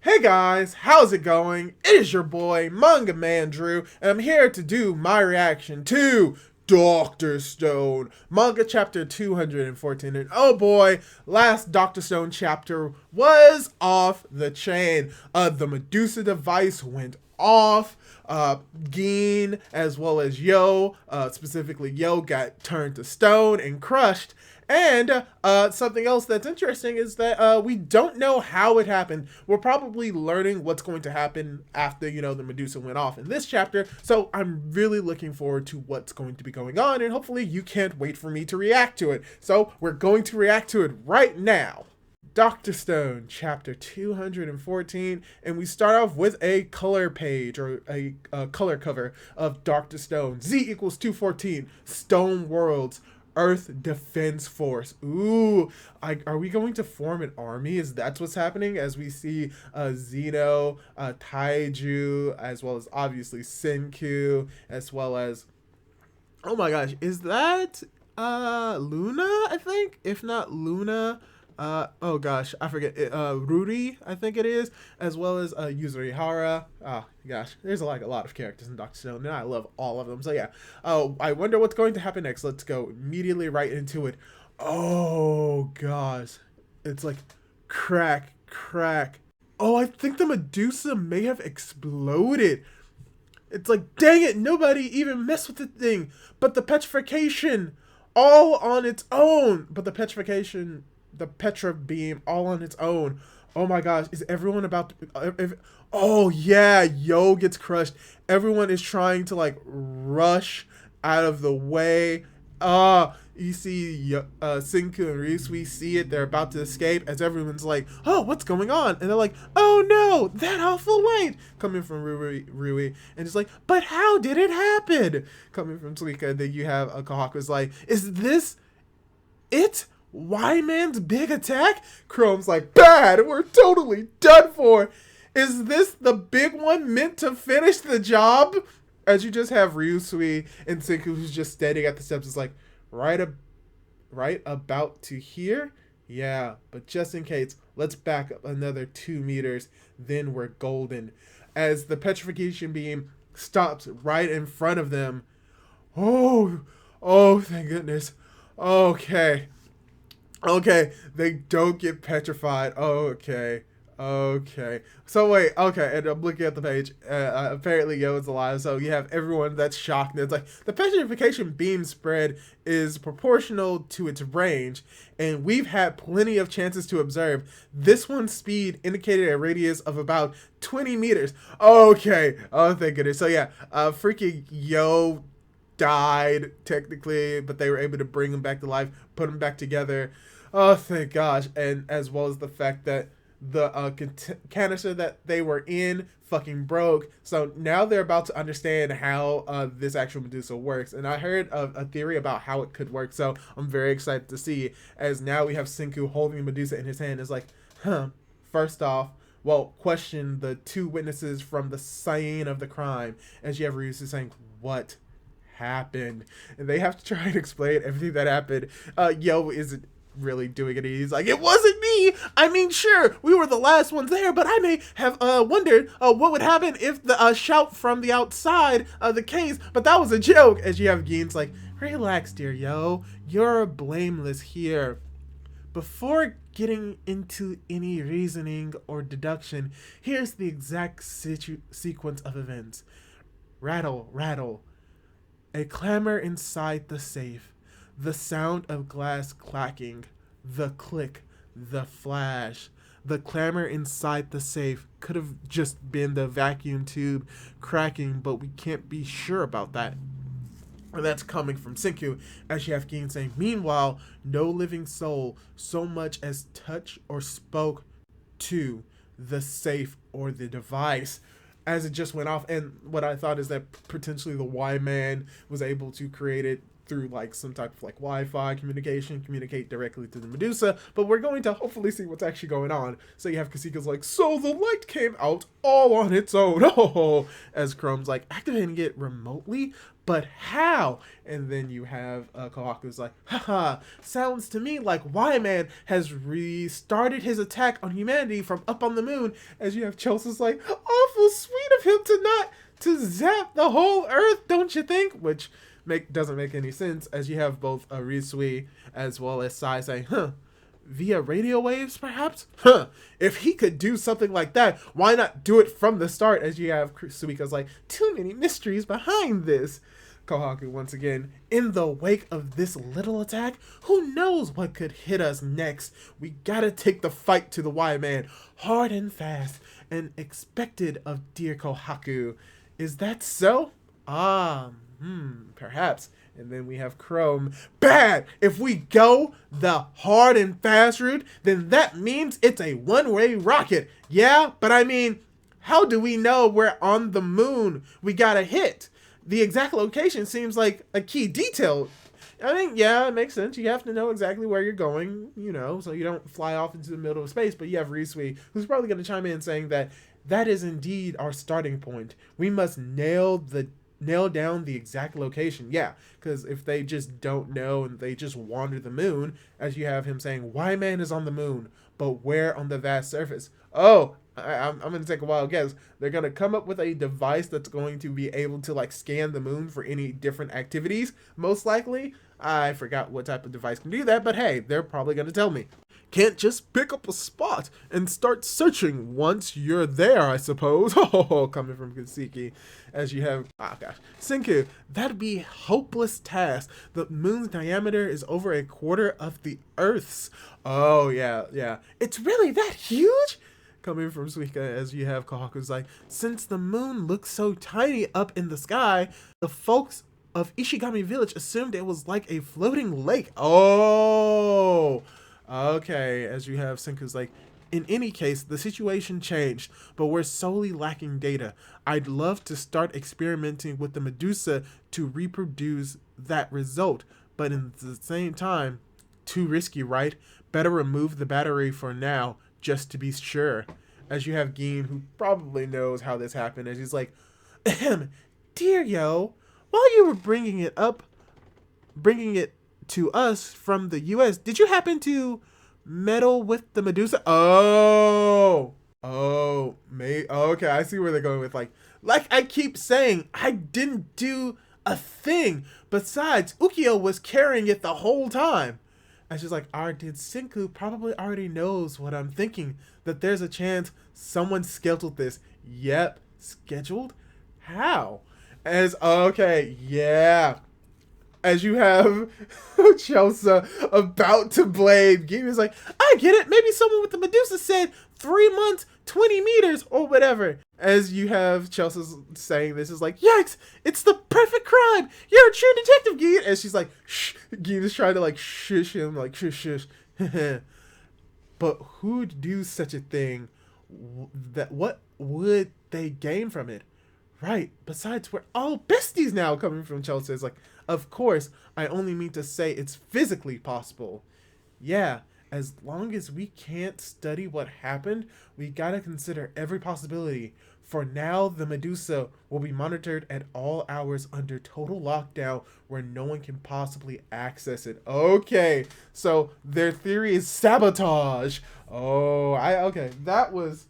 Hey guys, how's it going? It is your boy, Manga Man Drew, and I'm here to do my reaction to Dr. Stone, Manga chapter 214. And oh boy, last Dr. Stone chapter was off the chain. The Medusa device went off. Geen as well as Yo, specifically Yo, got turned to stone and crushed. And something else that's interesting is that we don't know how it happened. We're probably learning what's going to happen after, the Medusa went off in this chapter. So I'm really looking forward to what's going to be going on, and hopefully you can't wait for me to react to it. So we're going to react to it right now. Dr. Stone, chapter 214, and we start off with a color page, or a color cover of Dr. Stone. Z equals 214, Stone Worlds, Earth Defense Force. Ooh, are we going to form an army? Is that what's happening? As we see Zeno, Taiju, as well as obviously Senku, as well as, oh my gosh, is that Luna, I think? If not Luna, oh gosh, I forget. Ruri, I think it is, as well as Yuzurihara. Oh gosh, there's like a lot of characters in Dr. Stone, and I love all of them. So yeah, I wonder what's going to happen next. Let's go immediately right into it. Oh gosh, it's like crack, crack. Oh, I think the Medusa may have exploded. It's like, dang it, nobody even messed with the thing. But the petrification, all on its own. But the petrification, the Petra beam, all on its own. Oh my gosh, is everyone about to... oh yeah, Yo gets crushed. Everyone is trying to like rush out of the way. You see Senku and Ryusui see it. They're about to escape as everyone's like, oh, what's going on? And they're like, oh no, that awful light, coming from Rui. And it's like, but how did it happen? Coming from Suika. And then you have Kahaku's like, is this it? Y-Man's big attack? Chrome's like, bad, we're totally done for. Is this the big one meant to finish the job? As you just have Ryusui and Senku, who's just standing at the steps, is like, right about to here? Yeah, but just in case, let's back up another 2 meters, then we're golden. As the petrification beam stops right in front of them. Oh, thank goodness. Okay, they don't get petrified. Okay. So wait, okay, and I'm looking at the page. Apparently Yo is alive, so you have everyone that's shocked. And it's like, the petrification beam spread is proportional to its range, and we've had plenty of chances to observe. This one's speed indicated a radius of about 20 meters. Okay, oh thank goodness. So yeah, freaking Yo died technically, but they were able to bring him back to life, put him back together. Oh thank gosh. And as well as the fact that the canister that they were in fucking broke, so now they're about to understand how this actual Medusa works. And I heard a theory about how it could work, so I'm very excited to see, as now we have Senku holding Medusa in his hand. It's like, first off, well, question the two witnesses from the scene of the crime, as you have Ryusu saying, what happened? And they have to try and explain everything that happened. Yo isn't really doing it. He's like, it wasn't me. I mean, sure, we were the last ones there, but I may have wondered what would happen if the shout from the outside the case, but that was a joke. As you have Geen's like, relax, dear Yo, you're blameless here. Before getting into any reasoning or deduction, here's the exact sequence of events. Rattle, rattle. A clamor inside the safe. The sound of glass clacking. The click. The flash. The clamor inside the safe could have just been the vacuum tube cracking, but we can't be sure about that. And that's coming from Senku, as you have Geen saying, meanwhile, no living soul so much as touch or spoke to the safe or the device, as it just went off. And what I thought is that potentially the Y-Man was able to create it through like some type of like Wi-Fi communication, communicate directly to the Medusa, but we're going to hopefully see what's actually going on. So you have Kasika's like, so the light came out all on its own. Oh, as Chrome's like activating it remotely, but how? And then you have Kohaku's like, haha, sounds to me like Y-Man has restarted his attack on humanity from up on the moon. As you have Chelsea's like, awful sweet of him to zap the whole earth, don't you think? Which doesn't make any sense, as you have both Risui as well as Sai saying, via radio waves, perhaps? If he could do something like that, why not do it from the start? As you have Suika's like, too many mysteries behind this. Kohaku once again, in the wake of this little attack, who knows what could hit us next? We gotta take the fight to the Y-Man, hard and fast, and expected of dear Kohaku. Is that so? Perhaps. And then we have Chrome. Bad! If we go the hard and fast route, then that means it's a one-way rocket. Yeah, but I mean, how do we know we're on the moon we gotta hit? The exact location seems like a key detail. I mean, yeah, it makes sense. You have to know exactly where you're going, you know, so you don't fly off into the middle of space. But you have Risui, who's probably going to chime in saying that is indeed our starting point. We must nail down the exact location. Yeah, because if they just don't know and they just wander the moon, as you have him saying, Y-Man is on the moon, but where on the vast surface? Oh, I'm going to take a wild guess. They're going to come up with a device that's going to be able to like scan the moon for any different activities, most likely. I forgot what type of device can do that, but hey, they're probably going to tell me. Can't just pick up a spot and start searching once you're there, I suppose. Oh, coming from Kasiki. As you have, Senku, that'd be a hopeless task. The moon's diameter is over a quarter of the Earth's. Oh, yeah. It's really that huge? Coming from Suika, as you have Kohaku's like, since the moon looks so tiny up in the sky, the folks of Ishigami Village assumed it was like a floating lake. Oh, okay. As you have Senku's like, in any case, the situation changed, but we're solely lacking data. I'd love to start experimenting with the Medusa to reproduce that result, but in the same time, too risky, right? Better remove the battery for now, just to be sure. As you have Gin, who probably knows how this happened, as he's like, dear yo, while you were bringing it to us from the US, did you happen to meddle with the Medusa? Okay, I see where they're going with like I keep saying, I didn't do a thing. Besides, Ukyo was carrying it the whole time. And she's like, did Senku probably already knows what I'm thinking, that there's a chance someone scheduled this. Yep, scheduled? How? As you have Chelsea about to blame Gimi is like, I get it, maybe someone with the Medusa said 3 months, 20 meters, or whatever. As you have Chelsea saying this is like, yikes, it's the perfect crime. You're a true detective, Gin. And she's like, shh. Gin is trying to like shush him, like shush. But who'd do such a thing? What would they gain from it? Right. Besides, we're all besties now. Coming from Chelsea is like, of course, I only mean to say it's physically possible. Yeah. As long as we can't study what happened, we gotta consider every possibility. For now, the Medusa will be monitored at all hours under total lockdown where no one can possibly access it. Okay, so their theory is sabotage. That was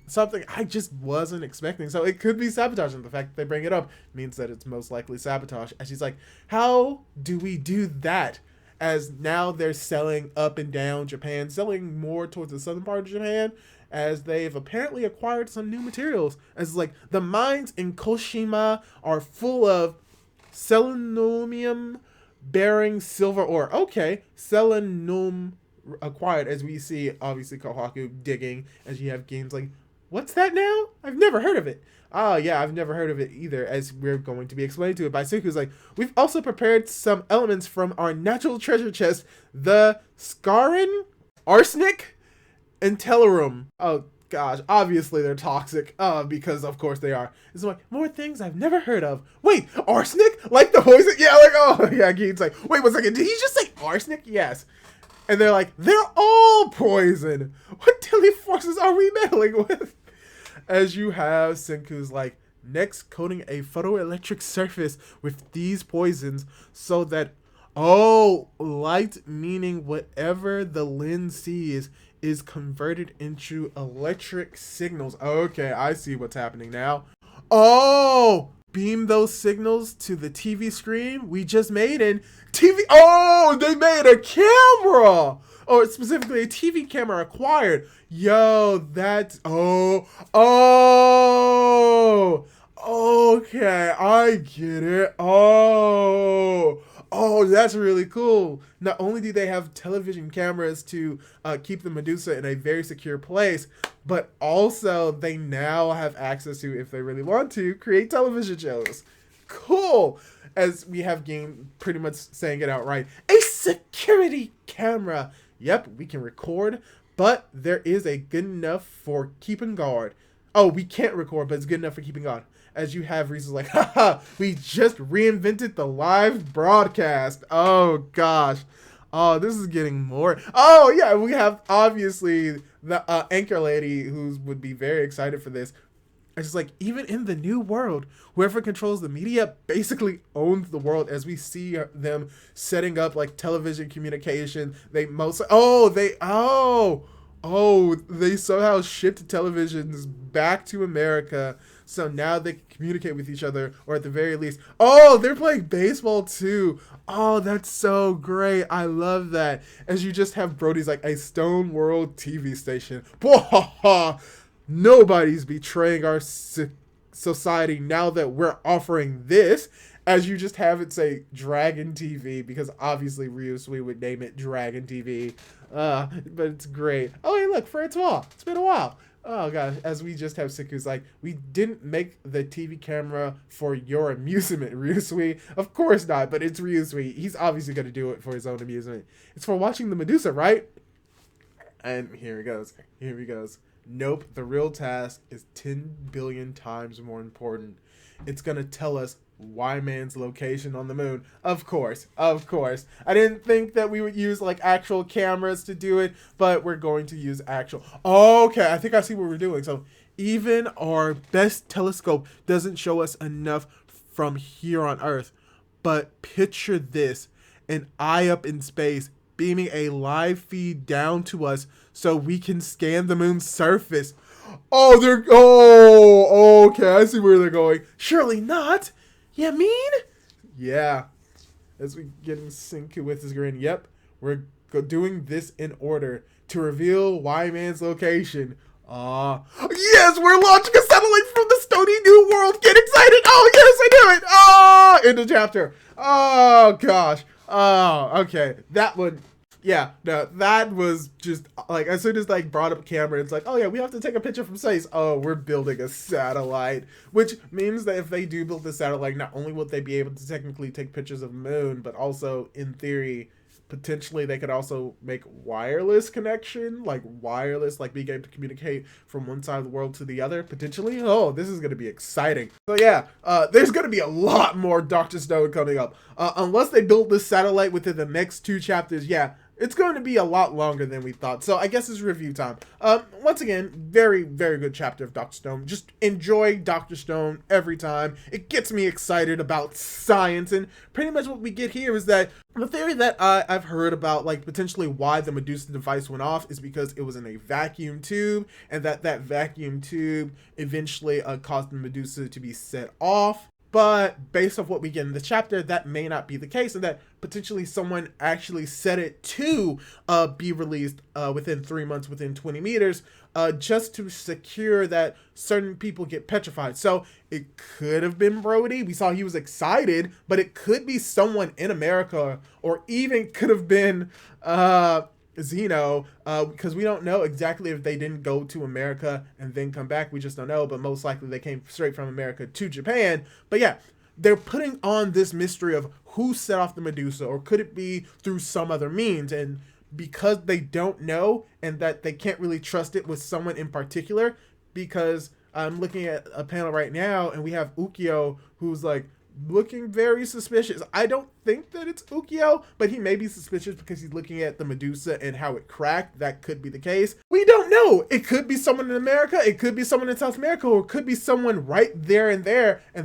something I just wasn't expecting. So it could be sabotage, and the fact that they bring it up means that it's most likely sabotage. And she's like, how do we do that? As now they're selling up and down Japan, selling more towards the southern part of Japan, as they've apparently acquired some new materials. As like the mines in Koshima are full of selenium bearing silver ore. Okay, selenium acquired, as we see obviously Kohaku digging, as you have games like, what's that now? I've never heard of it. I've never heard of it either, as we're going to be explained to it by Senku's like, we've also prepared some elements from our natural treasure chest, the scarin, arsenic, and tellurium. gosh, obviously they're toxic, because of course they are. It's like, more things I've never heard of. Wait, arsenic? Like the poison? Yeah, like, oh, yeah, Gene's like, wait 1 second, did he just say arsenic? Yes. And they're like, they're all poison. What deadly forces are we meddling with? As you have Senku's like, next coating a photoelectric surface with these poisons so that, oh, light meaning whatever the lens sees is converted into electric signals. Okay, I see what's happening now. Oh, beam those signals to the TV screen we just made in TV. Oh, they made a camera. Or specifically a TV camera acquired. Yo, that's, oh, okay, I get it. Oh, that's really cool. Not only do they have television cameras to keep the Medusa in a very secure place, but also they now have access to, if they really want to, create television shows. Cool. As we have Game pretty much saying it outright. A security camera. Yep, we can record, but there is a good enough for keeping guard. Oh, we can't record, but it's good enough for keeping guard. As you have reasons like, haha, we just reinvented the live broadcast. Oh, gosh. Oh, this is getting more. Oh, yeah, we have obviously the anchor lady who would be very excited for this. It's just like, even in the new world, whoever controls the media basically owns the world, as we see them setting up like television communication. They somehow shipped televisions back to America. So now they communicate with each other, or at the very least, oh, they're playing baseball too. Oh, that's so great. I love that. As you just have Brody's like a Stone World TV station. Nobody's betraying our society now that we're offering this. As you just have it say Dragon TV, because obviously Ryusui would name it Dragon TV. But it's great. Oh, hey, look, Francois. It's been a while. Oh, gosh. As we just have Senku's like, we didn't make the TV camera for your amusement, Ryusui. Of course not, but it's Ryusui. He's obviously going to do it for his own amusement. It's for watching the Medusa, right? And here he goes. Here he goes. Nope, the real task is 10 billion times more important. It's gonna tell us Y-Man's location on the moon. Of course, of course. I didn't think that we would use like actual cameras to do it, but we're going to use actual. Okay, I think I see what we're doing. So even our best telescope doesn't show us enough from here on Earth. But picture this, an eye up in space beaming a live feed down to us so we can scan the moon's surface. Okay, I see where they're going. Surely not. You mean? Yeah. As we get Senku with his grin, yep, we're doing this in order to reveal Y-Man's location. Yes, we're launching a satellite from the Stony New World. Get excited. Oh, yes, I knew it. End of chapter. Oh, gosh. Oh, okay. That one. Yeah, no, that was just like, as soon as like brought up camera, it's like, oh yeah, we have to take a picture from space. Oh, we're building a satellite, which means that if they do build the satellite, not only will they be able to technically take pictures of the moon, but also in theory, potentially they could also make wireless connection, like being able to communicate from one side of the world to the other, potentially. Oh, this is going to be exciting. So yeah, there's going to be a lot more Dr. Stone coming up. Unless they build this satellite within the next 2 chapters, yeah, it's going to be a lot longer than we thought. So I guess it's review time. Once again, very, very good chapter of Dr. Stone. Just enjoy Dr. Stone every time. It gets me excited about science. And pretty much what we get here is that the theory that I've heard about, like, potentially why the Medusa device went off is because it was in a vacuum tube. And that vacuum tube eventually caused the Medusa to be set off. But based off what we get in the chapter, that may not be the case, and that potentially someone actually set it to be released within 3 months, within 20 meters, just to secure that certain people get petrified. So it could have been Brody. We saw he was excited, but it could be someone in America, or even could have been Zeno, because we don't know exactly if they didn't go to America and then come back. We just don't know, but most likely they came straight from America to Japan. But yeah, they're putting on this mystery of who set off the Medusa, or could it be through some other means? And because they don't know and that they can't really trust it with someone in particular. Because I'm looking at a panel right now and we have Ukyo who's like looking very suspicious. I don't think that it's Ukyo, but he may be suspicious because he's looking at the Medusa and how it cracked. That could be the case. We don't know. It could be someone in America, it could be someone in South America, or it could be someone right there and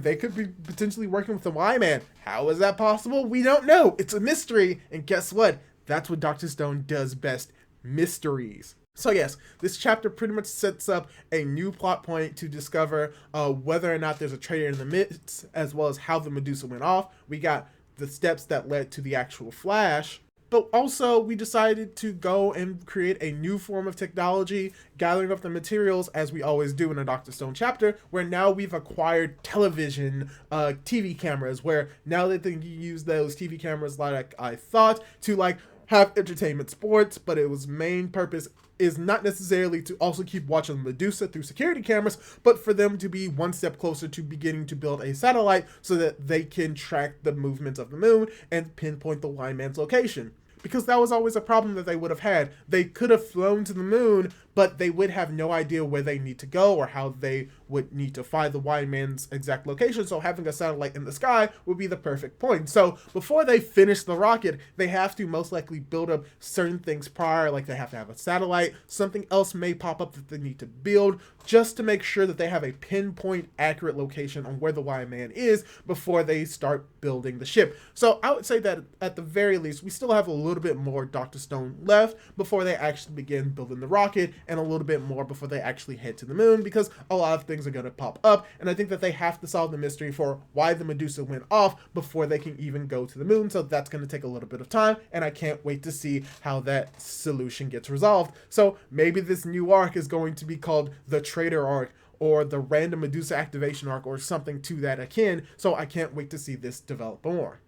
they could be potentially working with the Y-Man. How is that possible? We don't know. It's a mystery, and guess what? That's what Dr. Stone does best. Mysteries. So yes, this chapter pretty much sets up a new plot point to discover whether or not there's a traitor in the midst, as well as how the Medusa went off. We got the steps that led to the actual Flash, but also we decided to go and create a new form of technology, gathering up the materials as we always do in a Dr. Stone chapter, where now we've acquired television, TV cameras, where now they can use those TV cameras like I thought to like have entertainment sports, but it was main purpose is not necessarily to also keep watching Medusa through security cameras, but for them to be one step closer to beginning to build a satellite so that they can track the movements of the moon and pinpoint the Y-Man's location. Because that was always a problem that they would have had. They could have flown to the moon, but they would have no idea where they need to go or how they would need to find the Y-Man's exact location. So having a satellite in the sky would be the perfect point. So before they finish the rocket, they have to most likely build up certain things prior, like they have to have a satellite. Something else may pop up that they need to build just to make sure that they have a pinpoint accurate location on where the Y-Man is before they start building the ship. So I would say that at the very least, we still have a little bit more Dr. Stone left before they actually begin building the rocket, and a little bit more before they actually head to the moon, because a lot of things are going to pop up, and I think that they have to solve the mystery for why the Medusa went off before they can even go to the moon. So that's going to take a little bit of time, and I can't wait to see how that solution gets resolved. So maybe this new arc is going to be called the Traitor arc, or the random Medusa activation arc, or something to that akin. So I can't wait to see this develop more.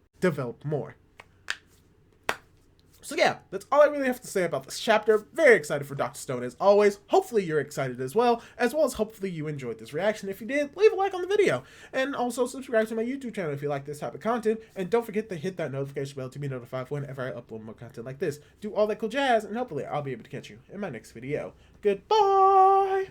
So yeah, that's all I really have to say about this chapter. Very excited for Dr. Stone as always. Hopefully you're excited as well as hopefully you enjoyed this reaction. If you did, leave a like on the video. And also subscribe to my YouTube channel if you like this type of content. And don't forget to hit that notification bell to be notified whenever I upload more content like this. Do all that cool jazz, and hopefully I'll be able to catch you in my next video. Goodbye!